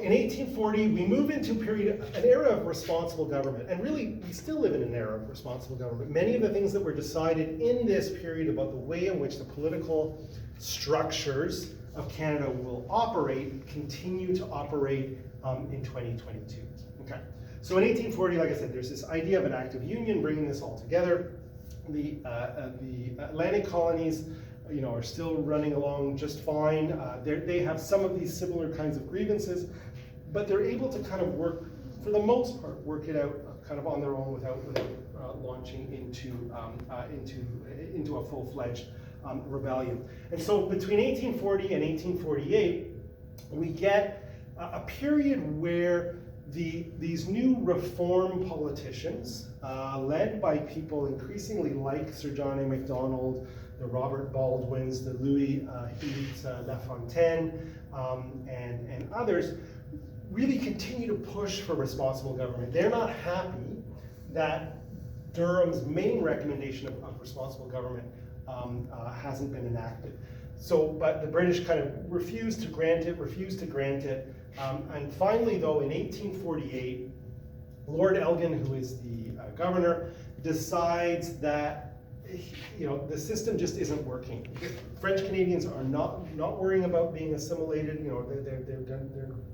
in 1840, we move into an era of responsible government. And really, we still live in an era of responsible government. Many of the things that were decided in this period about the way in which the political structures of Canada will operate continue to operate in 2022. Okay. So in 1840, like I said, there's this idea of an act of union bringing this all together. The Atlantic colonies, are still running along just fine. They have some of these similar kinds of grievances, but they're able to kind of work, for the most part, work it out kind of on their own without launching into a full-fledged rebellion. And so between 1840 and 1848, we get a period where these new reform politicians, led by people increasingly like Sir John A. Macdonald, the Robert Baldwins, the Louis Lafontaine, and others, really continue to push for responsible government. They're not happy that Durham's main recommendation of responsible government hasn't been enacted. But the British kind of refused to grant it. And finally, though, in 1848, Lord Elgin, who is the governor, decides that the system just isn't working. French Canadians are not worrying about being assimilated.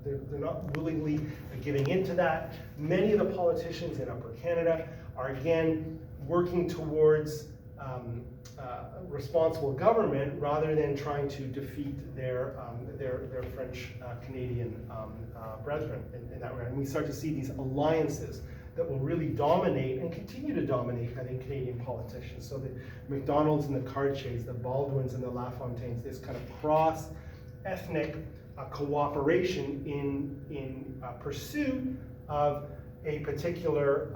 They're not willingly giving into that. Many of the politicians in Upper Canada are again working towards responsible government rather than trying to defeat their French Canadian brethren in that regard. And we start to see these alliances that will really dominate and continue to dominate, I think, Canadian politicians. So the Macdonalds and the Cartiers, the Baldwins and the Lafontaines, this kind of cross-ethnic cooperation in pursuit of a particular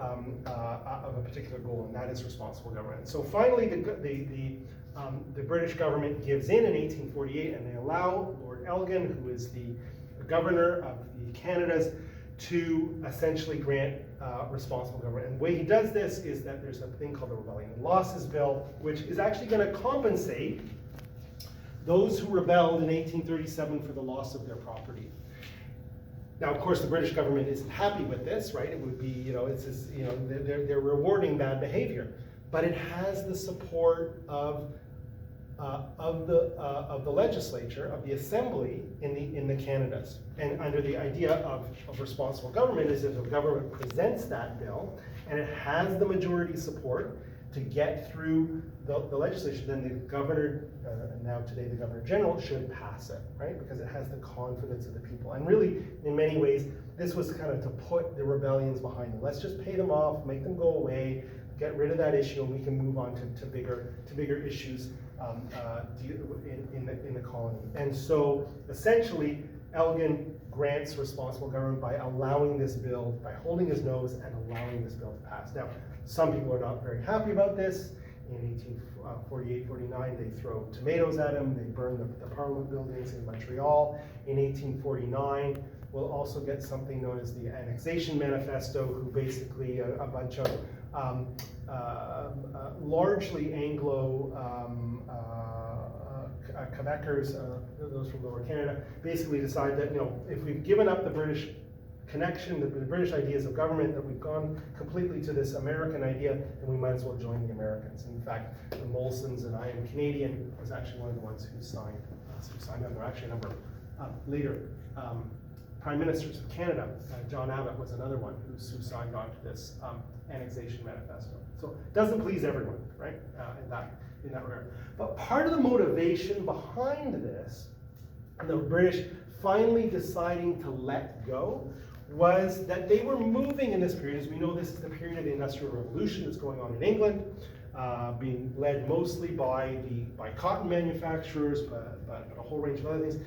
goal, and that is responsible government. So finally, the British government gives in 1848, and they allow Lord Elgin, who is the governor of the Canadas, to essentially grant responsible government. And the way he does this is that there's a thing called the Rebellion and Losses Bill, which is actually going to compensate those who rebelled in 1837 for the loss of their property. Now, of course, the British government isn't happy with this, right? It would be, they're rewarding bad behavior, but it has the support of the legislature, of the assembly in the Canadas. And under the idea of responsible government is if the government presents that bill and it has the majority support to get through the legislation, then the governor, now today the Governor General, should pass it, right? Because it has the confidence of the people. And really, in many ways, this was kind of to put the rebellions behind them. Let's just pay them off, make them go away, get rid of that issue, and we can move on to bigger issues in the colony. And so essentially, Elgin grants responsible government by allowing this bill, by holding his nose and allowing this bill to pass. Now, some people are not very happy about this. In 1848-49, they throw tomatoes at him, they burn the Parliament buildings in Montreal. In 1849, we'll also get something known as the Annexation Manifesto, who basically a bunch of largely Anglo Quebecers, those from Lower Canada, basically decide that if we've given up the British connection, the British ideas of government, that we've gone completely to this American idea, then we might as well join the Americans. And in fact, the Molsons and I Am Canadian was actually one of the ones who signed on. There are actually a number of later Prime Ministers of Canada. John Abbott was another one who signed on to this Annexation Manifesto. So it doesn't please everyone, right, in that regard. But part of the motivation behind this, and the British finally deciding to let go, was that they were moving in this period. As we know, this is the period of the Industrial Revolution that's going on in England, being led mostly by cotton manufacturers, but a whole range of other things.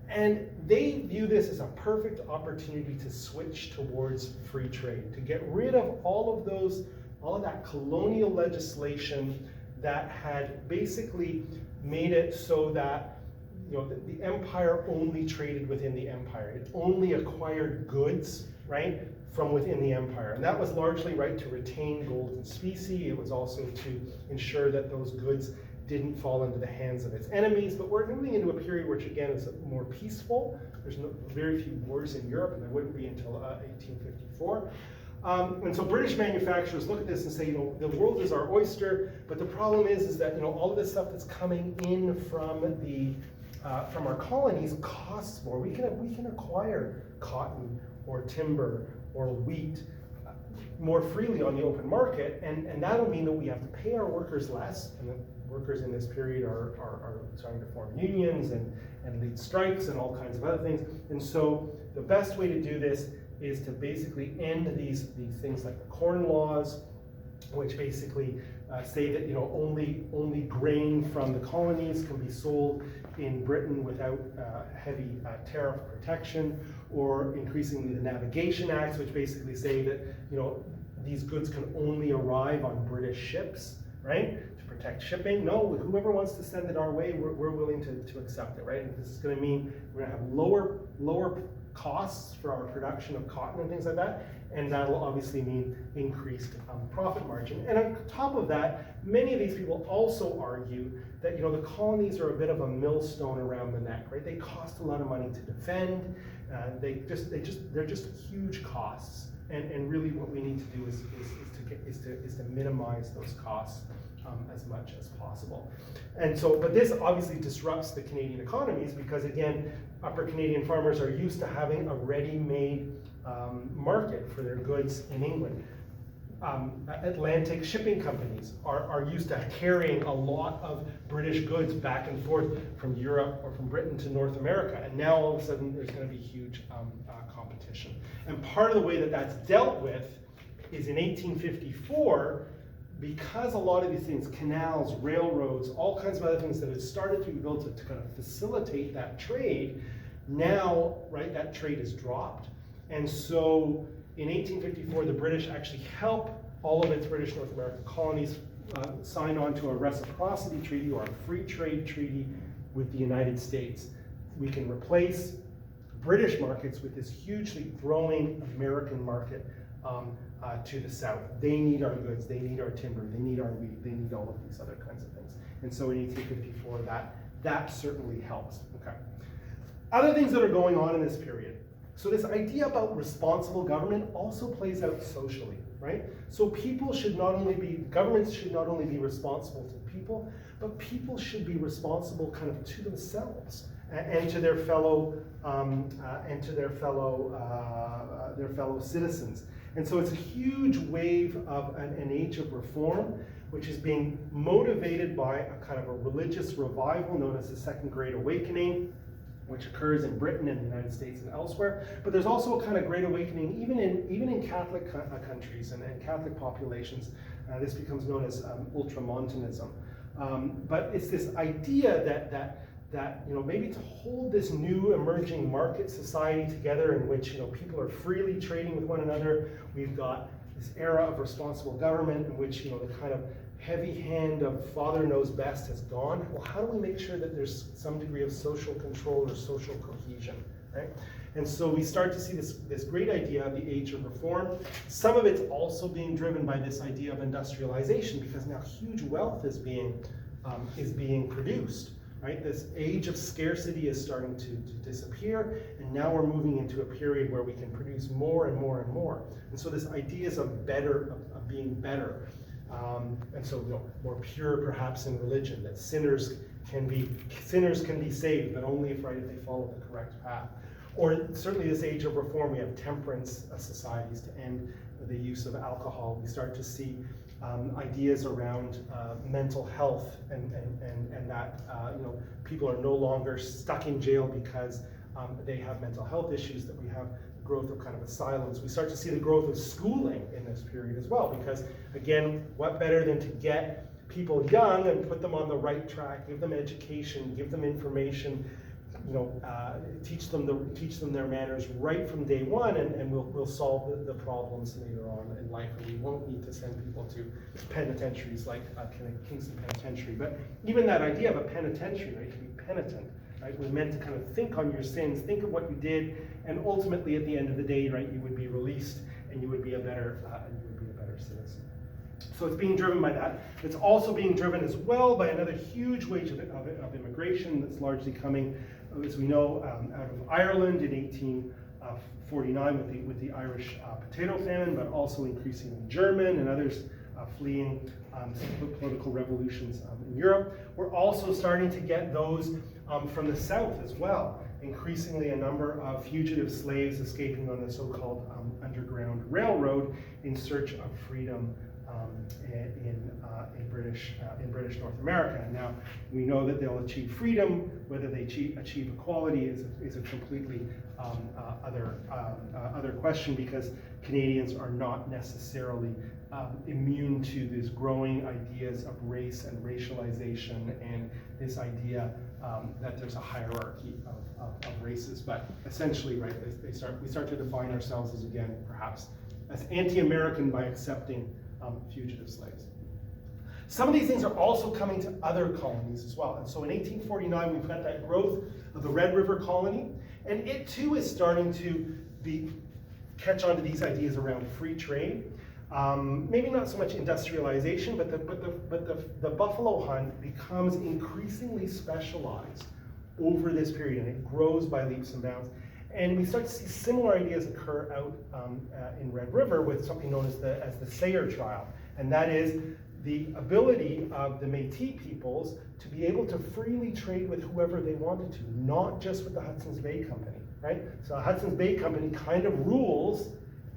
And they view this as a perfect opportunity to switch towards free trade, to get rid of all of that colonial legislation that had basically made it so that the empire only traded within the empire. It only acquired goods, right, from within the empire. And that was largely, right, to retain gold and specie. It was also to ensure that those goods didn't fall into the hands of its enemies, but we're moving into a period which again is more peaceful. There's very few wars in Europe, and there wouldn't be until 1854. And so British manufacturers look at this and say, you know, the world is our oyster, but the problem is that, you know, all of this stuff that's coming in from our colonies costs more. We can acquire cotton or timber or wheat more freely on the open market, and that'll mean that we have to pay our workers less, and the workers in this period are starting to form unions and lead strikes and all kinds of other things. And so the best way to do this is to basically end these things like the Corn Laws, which basically say that, you know, only grain from the colonies can be sold in Britain without heavy tariff protection, or increasingly the Navigation Acts, which basically say that, you know, these goods can only arrive on British ships, right? To protect shipping. No, whoever wants to send it our way, we're willing to accept it, right? And this is going to mean we're going to have lower costs for our production of cotton and things like that, and that'll obviously mean increased profit margin. And on top of that, many of these people also argue that, you know, the colonies are a bit of a millstone around the neck, right? They cost a lot of money to defend. They're just huge costs. And really, what we need to do is to minimize those costs as much as possible. And so, but this obviously disrupts the Canadian economies because, again, upper Canadian farmers are used to having a ready-made market for their goods in England. Atlantic shipping companies are used to carrying a lot of British goods back and forth from Europe or from Britain to North America, and now all of a sudden there's going to be huge competition. And part of the way that that's dealt with is in 1854, because a lot of these things, canals, railroads, all kinds of other things that had started to be built to kind of facilitate that trade, now, right, that trade is dropped. And so in 1854, the British actually help all of its British North American colonies sign on to a reciprocity treaty or a free trade treaty with the United States. We can replace British markets with this hugely growing American market to the south. They need our goods, they need our timber, they need our wheat, they need all of these other kinds of things. And so in 1854, that certainly helps. Okay. Other things that are going on in this period. So this idea about responsible government also plays out socially, right? So governments should not only be responsible to people, but people should be responsible kind of to themselves and to their fellow citizens. And so it's a huge wave of an age of reform, which is being motivated by a kind of a religious revival known as the Second Great Awakening, which occurs in Britain and the United States and elsewhere. But there's also a kind of great awakening even in Catholic countries and Catholic populations. This becomes known as ultramontanism. But it's this idea that you know, maybe to hold this new emerging market society together in which, you know, people are freely trading with one another. We've got this era of responsible government in which, you know, the kind of heavy hand of father knows best has gone. Well, how do we make sure that there's some degree of social control or social cohesion, right? And so we start to see this great idea of the age of reform. Some of it's also being driven by this idea of industrialization, because now huge wealth is being produced, right? This age of scarcity is starting to disappear, and now we're moving into a period where we can produce more and more and more. And so this ideas of being better. And so, you know, more pure perhaps in religion, that sinners can be saved, but only if they follow the correct path. Or certainly this age of reform, we have temperance societies to end the use of alcohol. We start to see ideas around mental health and that you know, people are no longer stuck in jail because they have mental health issues, that we have growth of kind of asylums. We start to see the growth of schooling in this period as well, because again, what better than to get people young and put them on the right track, give them education, give them information, you know, teach them their manners right from day one, and we'll solve the problems later on in life, and we won't need to send people to penitentiaries like Kingston Penitentiary. But even that idea of a penitentiary, right, to be penitent, right, was meant to kind of think on your sins, think of what you did, and ultimately at the end of the day, right, you would be released and you would be a better citizen. So it's being driven by that. It's also being driven as well by another huge wave of immigration that's largely coming, as we know, out of Ireland in 1849 with the Irish potato famine, but also increasingly German and others fleeing political revolutions in Europe. We're also starting to get those from the south as well. Increasingly a number of fugitive slaves escaping on the so-called Underground Railroad in search of freedom in British North America. Now, we know that they'll achieve freedom. Whether they achieve equality is a completely other question, because Canadians are not necessarily immune to these growing ideas of race and racialization, and this idea that there's a hierarchy of races. But essentially, right, we start to define ourselves as, again, perhaps as anti-American by accepting fugitive slaves. Some of these things are also coming to other colonies as well. And so in 1849, we've got that growth of the Red River colony, and it too is starting to catch on to these ideas around free trade. Maybe not so much industrialization, but the buffalo hunt becomes increasingly specialized over this period, and it grows by leaps and bounds. And we start to see similar ideas occur out in Red River with something known as the Sayre trial, and that is the ability of the Métis peoples to be able to freely trade with whoever they wanted to, not just with the Hudson's Bay Company, right? So the Hudson's Bay Company kind of rules,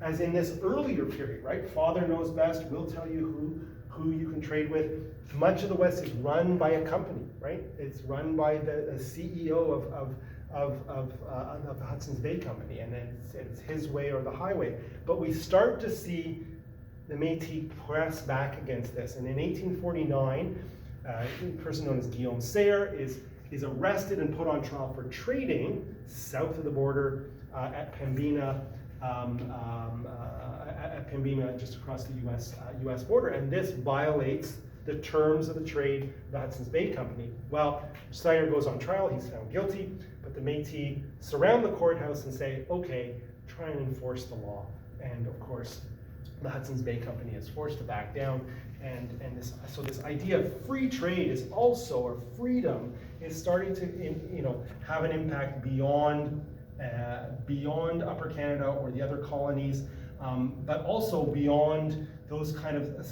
as in this earlier period, right? Father knows best, we'll tell you who you can trade with. Much of the West is run by a company, right? It's run by the CEO of the Hudson's Bay Company, and it's his way or the highway. But we start to see the Métis press back against this. And in 1849, a person known as Guillaume Sayre is arrested and put on trial for trading south of the border at Pembina, just across the U.S. border. And this violates the terms of the trade of the Hudson's Bay Company. Well, Sayre goes on trial, he's found guilty, but the Métis surround the courthouse and say, okay, try and enforce the law. And of course, the Hudson's Bay Company is forced to back down, and so this idea of free trade is also, or freedom, is starting to have an impact beyond Upper Canada or the other colonies, but also beyond those kind of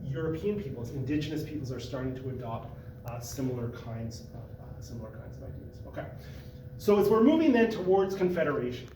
European peoples. Indigenous peoples are starting to adopt similar kinds of ideas. Okay, so as we're moving then towards Confederation,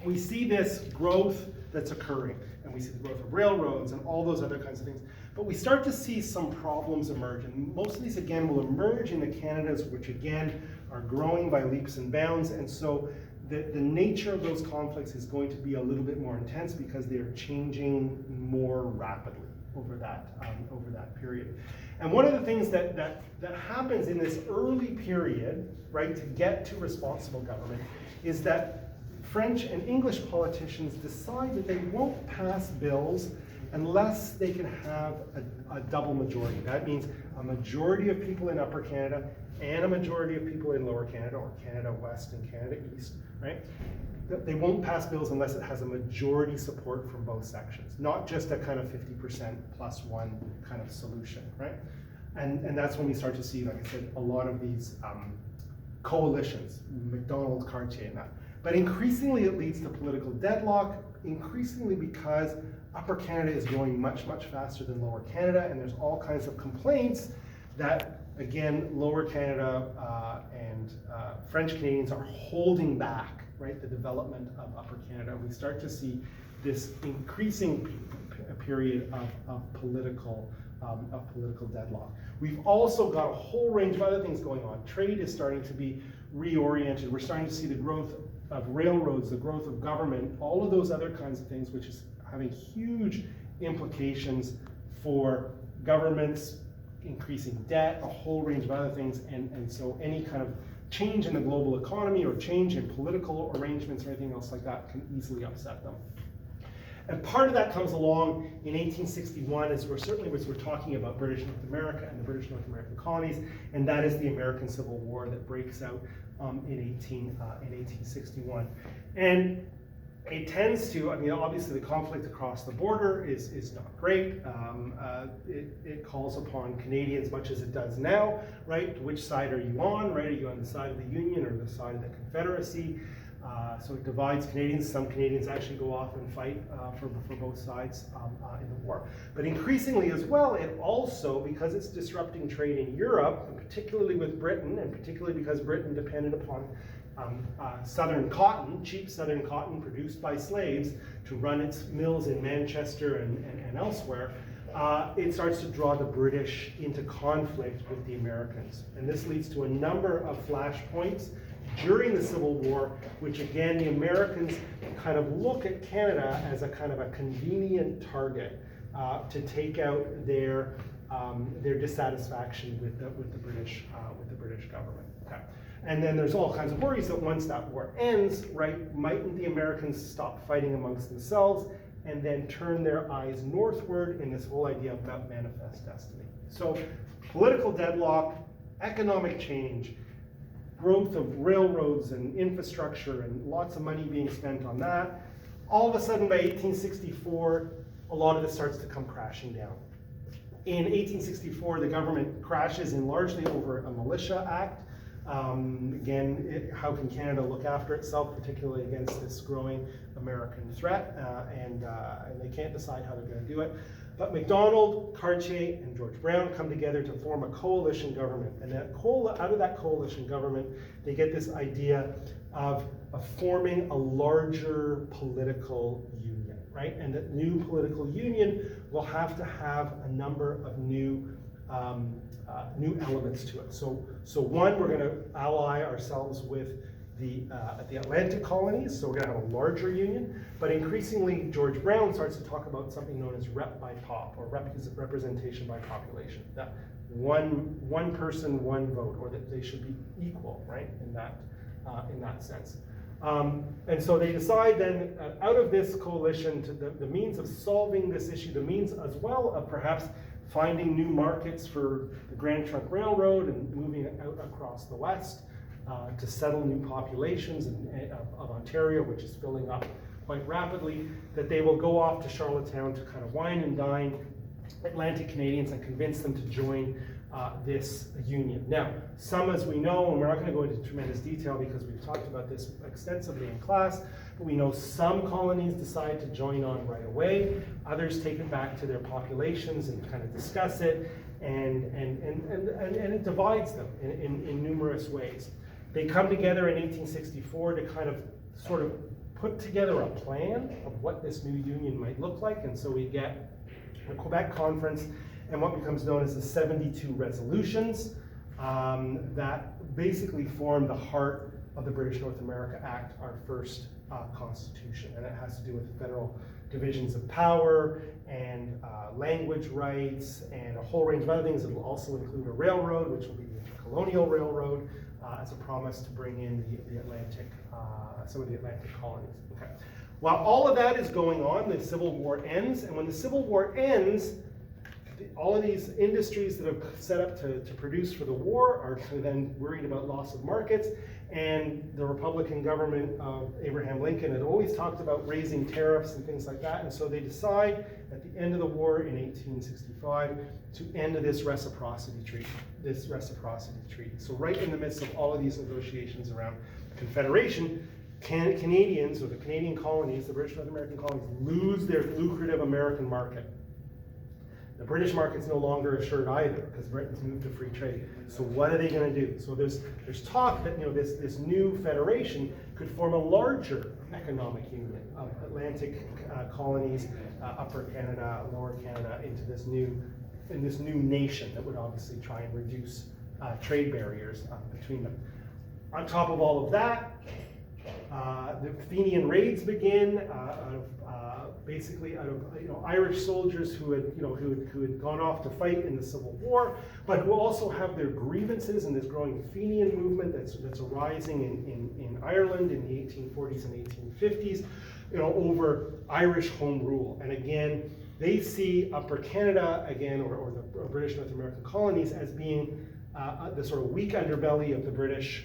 we see this growth that's occurring, and we see the growth of railroads and all those other kinds of things. But we start to see some problems emerge, and most of these again will emerge in the Canadas, which again are growing by leaps and bounds, and so the nature of those conflicts is going to be a little bit more intense because they are changing more rapidly over that period. And one of the things that happens in this early period, right, to get to responsible government, is that French and English politicians decide that they won't pass bills unless they can have a double majority. That means a majority of people in Upper Canada and a majority of people in Lower Canada, or Canada West and Canada East, right? They won't pass bills unless it has a majority support from both sections, not just a kind of 50% plus one kind of solution, right? And that's when we start to see, like I said, a lot of these coalitions, MacDonald, Cartier, and that. But increasingly it leads to political deadlock, increasingly because Upper Canada is growing much, much faster than Lower Canada, and there's all kinds of complaints that, again, Lower Canada and French Canadians are holding back, right, the development of Upper Canada. We start to see this increasing period of political deadlock. We've also got a whole range of other things going on. Trade is starting to be reoriented. We're starting to see the growth of railroads, the growth of government, all of those other kinds of things, which is having huge implications for governments, increasing debt, a whole range of other things, and so any kind of change in the global economy or change in political arrangements or anything else like that can easily upset them. And part of that comes along in 1861, as we're talking about British North America and the British North American colonies, and that is the American Civil War that breaks out in 1861. And it tends to, I mean, obviously the conflict across the border is not great. It calls upon Canadians, much as it does now, right? Which side are you on, right? Are you on the side of the Union or the side of the Confederacy? So it divides Canadians. Some Canadians actually go off and fight for both sides in the war. But increasingly as well, it also, because it's disrupting trade in Europe, and particularly with Britain, and particularly because Britain depended upon southern cotton, cheap southern cotton produced by slaves to run its mills in Manchester and elsewhere, it starts to draw the British into conflict with the Americans. And this leads to a number of flashpoints during the Civil War, which again, the Americans kind of look at Canada as a kind of a convenient target to take out their dissatisfaction with the British government. Okay. And then there's all kinds of worries that once that war ends, right, mightn't the Americans stop fighting amongst themselves and then turn their eyes northward in this whole idea about manifest destiny. So political deadlock, economic change, growth of railroads and infrastructure and lots of money being spent on that. All of a sudden by 1864, a lot of this starts to come crashing down. In 1864, the government crashes in largely over a militia act. Again, how can Canada look after itself, particularly against this growing American threat? And they can't decide how they're going to do it. But Macdonald, Cartier, and George Brown come together to form a coalition government. And out of that coalition government, they get this idea of forming a larger political union, right? And that new political union will have to have a number of new elements to it. So one, we're going to ally ourselves with the Atlantic colonies, so we're going to have a larger union. But increasingly, George Brown starts to talk about something known as rep by pop, or representation by population. That one person, one vote, or that they should be equal, right? In that sense. And so they decide then, out of this coalition, the means of solving this issue, the means as well of perhaps finding new markets for the Grand Trunk Railroad and moving it out across the West to settle new populations of Ontario, which is filling up quite rapidly, that they will go off to Charlottetown to kind of wine and dine Atlantic Canadians and convince them to join this union. Now, some, as we know, and we're not going to go into tremendous detail because we've talked about this extensively in class, but we know some colonies decide to join on right away. Others take it back to their populations and kind of discuss it, and it divides them in numerous ways. They come together in 1864 to kind of sort of put together a plan of what this new union might look like, and so we get the Quebec Conference and what becomes known as the 72 resolutions that basically form the heart of the British North America Act, our first constitution. And it has to do with federal divisions of power and language rights and a whole range of other things. It will also include a railroad, which will be the Intercolonial Railroad, as a promise to bring in the Atlantic, some of the Atlantic colonies. Okay. While all of that is going on, the Civil War ends, and when the Civil War ends, all of these industries that have set up to produce for the war are then worried about loss of markets, and the Republican government of Abraham Lincoln had always talked about raising tariffs and things like that, and so they decide at the end of the war in 1865 to end this reciprocity treaty. So right in the midst of all of these negotiations around Confederation, Canadians, or the Canadian colonies, the British North American colonies, lose their lucrative American market. The British market's no longer assured either because Britain's moved to free trade. So what are they going to do? So there's talk that this new federation could form a larger economic union of Atlantic colonies, Upper Canada, Lower Canada, into this new nation that would obviously try and reduce trade barriers between them. On top of all of that, the Fenian raids begin basically out of Irish soldiers who had gone off to fight in the Civil War, but who also have their grievances in this growing Fenian movement that's arising in Ireland in the 1840s and 1850s, over Irish home rule. And again, they see Upper Canada again, or the British North American colonies, as being the sort of weak underbelly of the British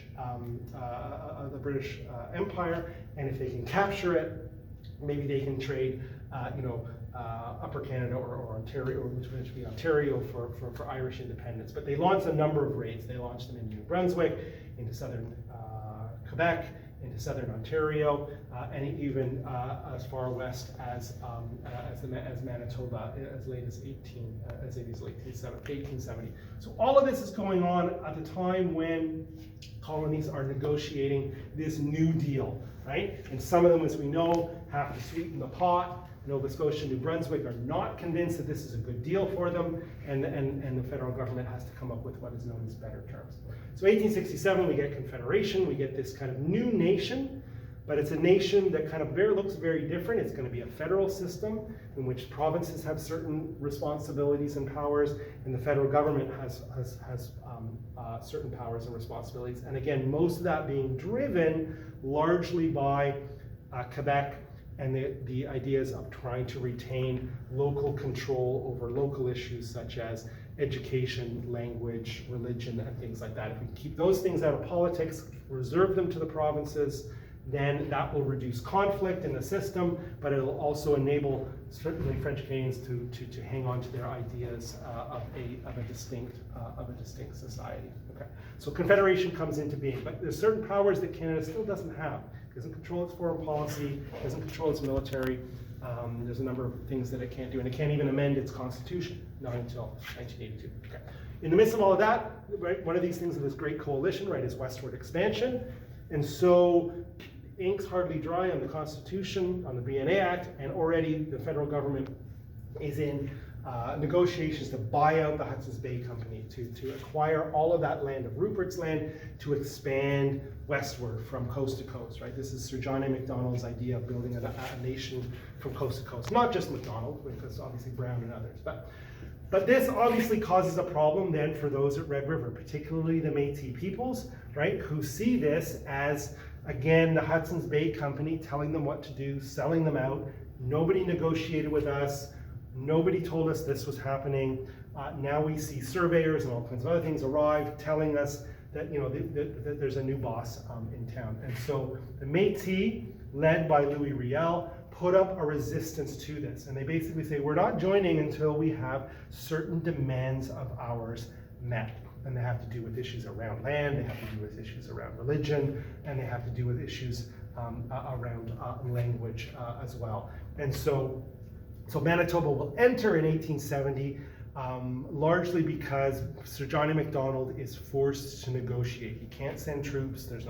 Empire, and if they can capture it, maybe they can trade, Upper Canada or Ontario, or which would be Ontario for Irish independence. But they launched a number of raids. They launched them in New Brunswick, into southern Quebec, into southern Ontario, and even as far west as Manitoba, as late as 1870. So all of this is going on at the time when colonies are negotiating this New Deal, right? And some of them, as we know, have to sweeten the pot. Nova Scotia and New Brunswick are not convinced that this is a good deal for them, and the federal government has to come up with what is known as better terms. So 1867, we get Confederation, we get this kind of new nation, but it's a nation that kind of looks very different. It's going to be a federal system in which provinces have certain responsibilities and powers, and the federal government has certain powers and responsibilities. And again, most of that being driven largely by Quebec and the ideas of trying to retain local control over local issues such as education, language, religion, and things like that. If we keep those things out of politics, reserve them to the provinces, then that will reduce conflict in the system, but it'll also enable certainly French Canadians to hang on to their ideas of a distinct society. Okay, so Confederation comes into being, but there's certain powers that Canada still doesn't have. It doesn't control its foreign policy, it doesn't control its military. There's a number of things that it can't do, and it can't even amend its constitution, not until 1982. Okay. In the midst of all of that, right, one of these things of this great coalition, right, is westward expansion. And so ink's hardly dry on the Constitution, on the BNA Act, and already the federal government is in negotiations to buy out the Hudson's Bay Company, to acquire all of that land of Rupert's Land, to expand westward from coast to coast, right? This is Sir John A. Macdonald's idea of building a nation from coast to coast. Not just Macdonald, because obviously Brown and others, but this obviously causes a problem then for those at Red River, particularly the Métis peoples, right, who see this as, again, the Hudson's Bay Company telling them what to do, selling them out. Nobody negotiated with us. Nobody told us this was happening. Now we see surveyors and all kinds of other things arrive telling us that, that there's a new boss in town. And so the Métis, led by Louis Riel, put up a resistance to this. And they basically say, we're not joining until we have certain demands of ours met. And they have to do with issues around land, they have to do with issues around religion, and they have to do with issues around language as well. And so Manitoba will enter in 1870, largely because Sir John A. Macdonald is forced to negotiate. He can't send troops, there's